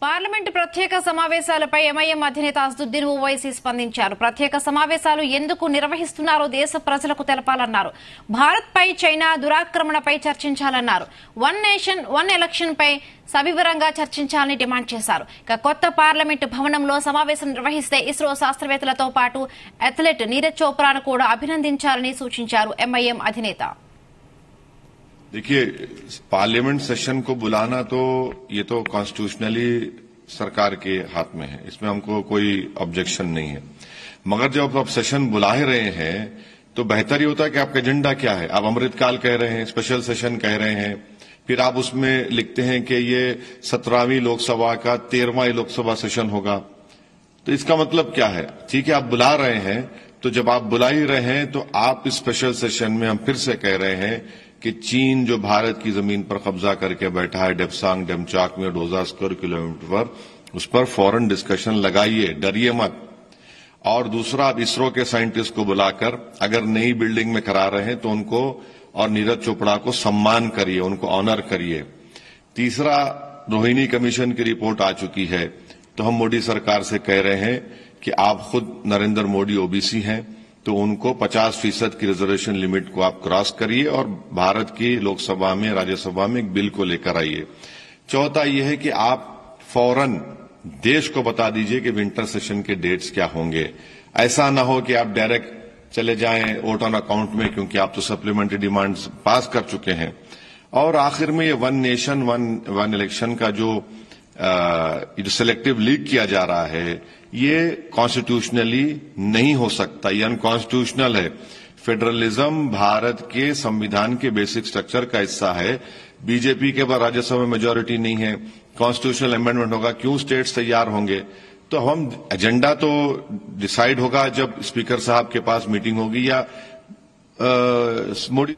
Parliament ప్రత్యేక సమావేశాలపై MIM అధినేత అసదుద్దీన్ ఓవైసీ స్పందించారు. ప్రత్యేక సమావేశాలు ఎందుకు నిర్వహిస్తున్నారో దేశ ప్రజలకు తెలపాలన్నారు. భారత్ పై చైనా దురాక్రమణపై చర్చించాలన్నారు. వన్ నేషన్ వన్ ఎలక్షన్ పై సవివరంగా చర్చించాలని డిమాండ్ చేశారు. కొత్త పార్లమెంటు భవనంలో సమావేశం నిర్వహిస్తే ఇస్రో శాస్త్రవేత్తలతో పాటు అథ్లెట్ నీరజ్ చోప్రాను కూడా అభినందించాలని సూచించారు ఎంఐఎం అధినేత. देखिए, पार्लियामेंट सेशन को बुलाना तो ये तो कॉन्स्टिट्यूशनली सरकार के हाथ में है, इसमें हमको कोई ऑब्जेक्शन नहीं है। मगर जब आप सेशन बुला ही रहे हैं तो बेहतर ही होता है कि आपका एजेंडा क्या है। आप अमृतकाल कह रहे हैं, स्पेशल सेशन कह रहे हैं, फिर आप उसमें लिखते हैं कि ये 17वीं लोकसभा का 13वां लोकसभा सेशन होगा, तो इसका मतलब क्या है? ठीक है, आप बुला रहे हैं, तो जब आप बुला ही रहे हैं तो आप इस स्पेशल सेशन में हम फिर से कह रहे हैं कि चीन जो भारत की जमीन पर कब्जा करके बैठा है डेप्सांग डेमचाक में 2000 स्क्वायर किलोमीटर पर, उस पर फॉरेन डिस्कशन लगाइए, डरिए मत। और दूसरा, आप इसरो के साइंटिस्ट को बुलाकर अगर नई बिल्डिंग में करा रहे हैं तो उनको और नीरज चोपड़ा को सम्मान करिए, उनको ऑनर करिए। तीसरा, रोहिणी कमीशन की रिपोर्ट आ चुकी है, तो हम मोदी सरकार से कह रहे हैं कि आप खुद नरेंद्र मोदी ओबीसी हैं, तो उनको 50% की रिजर्वेशन लिमिट को आप क्रॉस करिए और भारत की लोकसभा में राज्यसभा में एक बिल को लेकर आइए। चौथा यह है कि आप फौरन देश को बता दीजिए कि विंटर सेशन के डेट्स क्या होंगे। ऐसा ना हो कि आप डायरेक्ट चले जाएं वोट ऑन अकाउंट में, क्योंकि आप तो सप्लीमेंट्री डिमांड्स पास कर चुके हैं। और आखिर में ये वन नेशन वन इलेक्शन का जो सिलेक्टिव लीक किया जा रहा है, ये कॉन्स्टिट्यूशनली नहीं हो सकता, ये अनकॉन्स्टिट्यूशनल है। फेडरलिज्म भारत के संविधान के बेसिक स्ट्रक्चर का हिस्सा है। बीजेपी के पास राज्यसभा में मेजोरिटी नहीं है, कॉन्स्टिट्यूशनल अमेंडमेंट होगा, क्यों स्टेट्स तैयार होंगे? तो हम एजेंडा तो डिसाइड होगा जब स्पीकर साहब के पास मीटिंग होगी या मोदी